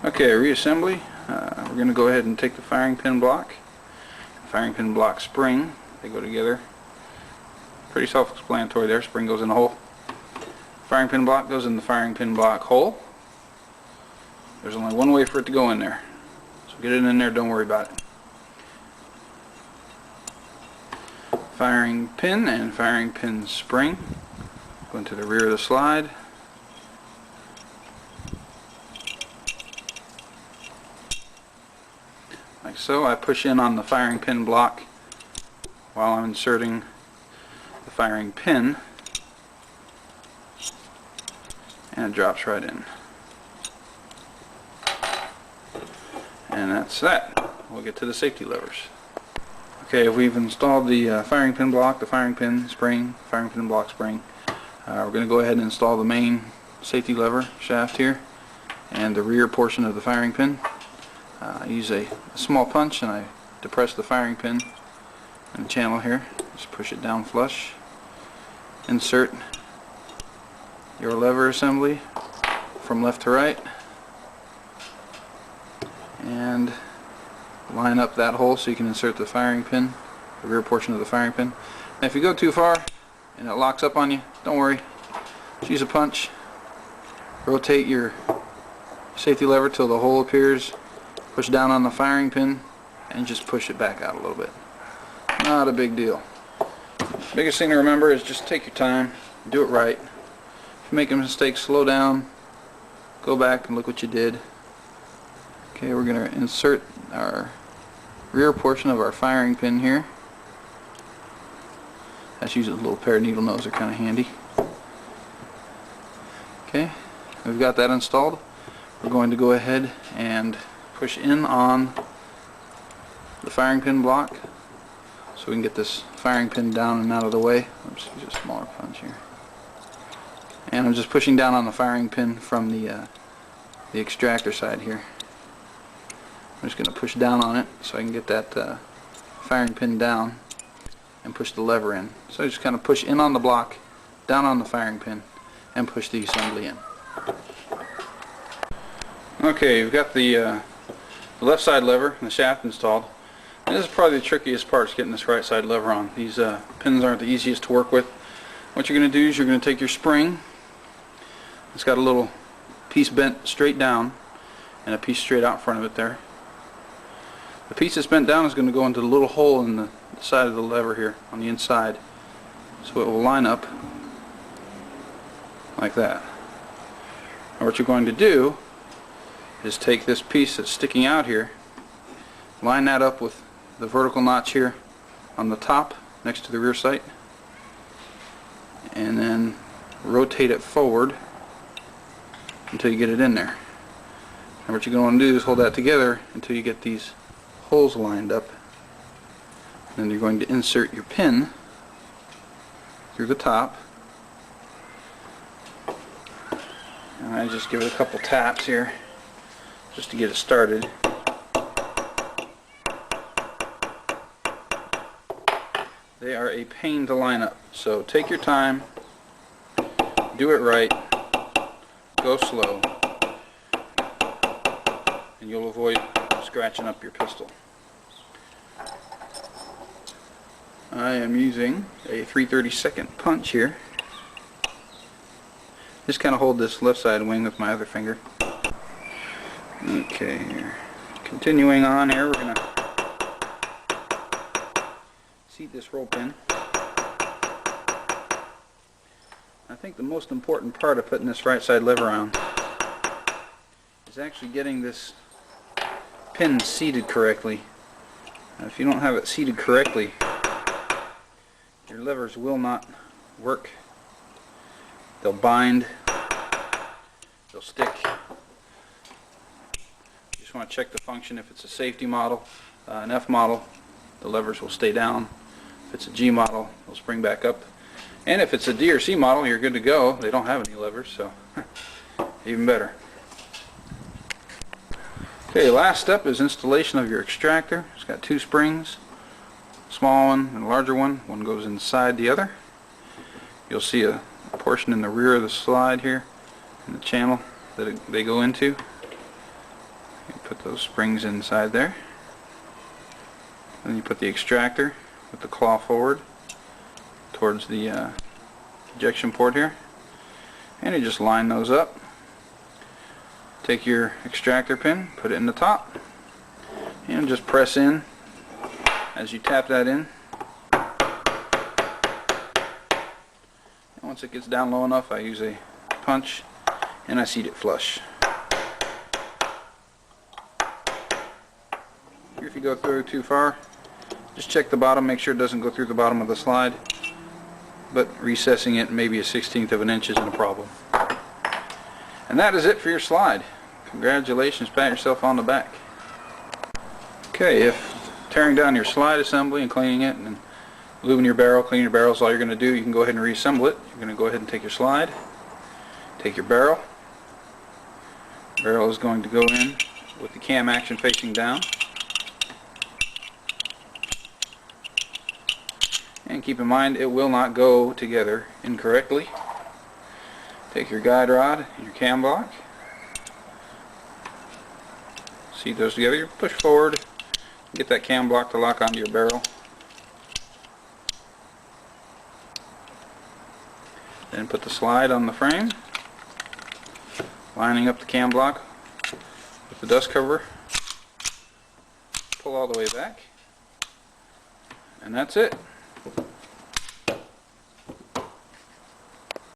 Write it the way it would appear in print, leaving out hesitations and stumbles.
Okay, reassembly. We're going to go ahead and take the firing pin block, spring. They go together. Pretty self-explanatory there. Spring goes in the hole. Firing pin block goes in the firing pin block hole. There's only one way for it to go in there. So get it in there, don't worry about it. Firing pin and firing pin spring go into the rear of the slide. Like so. I push in on the firing pin block while I'm inserting the firing pin, and it drops right in. And that's that. We'll get to the safety levers. Okay, we've installed the firing pin block, the firing pin spring, firing pin block spring. We're going to go ahead and install the main safety lever shaft here and the rear portion of the firing pin. I use a small punch and I depress the firing pin in the channel here. Just push it down flush. Insert your lever assembly from left to right and line up that hole so you can insert the firing pin, the rear portion of the firing pin. And if you go too far and it locks up on you, don't worry. Just use a punch. Rotate your safety lever till the hole appears. Push down on the firing pin and just push it back out a little bit. Not a big deal. Biggest thing to remember is just take your time, do it right. If you make a mistake, slow down, go back and look what you did. Okay, we're going to insert our rear portion of our firing pin here. That's usually a little pair of needle nose, are kind of handy. Okay, we've got that installed. We're going to go ahead and push in on the firing pin block so we can get this firing pin down and out of the way. Oops, use a smaller punch here. And I'm just pushing down on the firing pin from the extractor side here. I'm just going to push down on it so I can get that firing pin down and push the lever in. So I just kind of push in on the block, down on the firing pin, and push the assembly in. Okay, we've got the left side lever and the shaft installed. And this is probably the trickiest part, is getting this right side lever on. These pins aren't the easiest to work with. What you're going to do is you're going to take your spring. It's got a little piece bent straight down and a piece straight out in front of it there. The piece that's bent down is going to go into the little hole in the side of the lever here on the inside, so it will line up like that. Now what you're going to do is take this piece that's sticking out here, line that up with the vertical notch here on the top next to the rear sight, and then rotate it forward until you get it in there. And what you're going to do is hold that together until you get these holes lined up. Then you're going to insert your pin through the top, and I just give it a couple taps here just to get it started. They are a pain to line up, so take your time, do it right, go slow, and you'll avoid scratching up your pistol. I am using a 3/32 punch here. Just kind of hold this left side wing with my other finger. Okay, here. Continuing on here, we're going to seat this roll pin. I think the most important part of putting this right side lever on is actually getting this pin seated correctly. Now, if you don't have it seated correctly, your levers will not work. They'll bind, they'll stick. You just want to check the function. If it's a safety model, an F model, the levers will stay down. If it's a G model, they'll spring back up. And if it's a D or C model, you're good to go. They don't have any levers, so even better. Okay, last step is installation of your extractor. It's got two springs, a small one and a larger one. One goes inside the other. You'll see a portion in the rear of the slide here in the channel that they go into. Put those springs inside there. Then you put the extractor with the claw forward towards the ejection port here, and you just line those up. Take your extractor pin, put it in the top, and just press in as you tap that in. And once it gets down low enough, I use a punch and I seat it flush. If you go through too far, just check the bottom, make sure it doesn't go through the bottom of the slide, but recessing it maybe a 1/16 of an inch isn't a problem. And that is it for your slide. Congratulations, pat yourself on the back. Okay, if tearing down your slide assembly and cleaning it and lubing your barrel, cleaning your barrel is all you're going to do, you can go ahead and reassemble it. You're going to go ahead and take your slide, take your barrel. The barrel is going to go in with the cam action facing down. And keep in mind, it will not go together incorrectly. Take your guide rod and your cam block. Seat those together. You push forward, get that cam block to lock onto your barrel. Then put the slide on the frame, lining up the cam block with the dust cover. Pull all the way back, and that's it.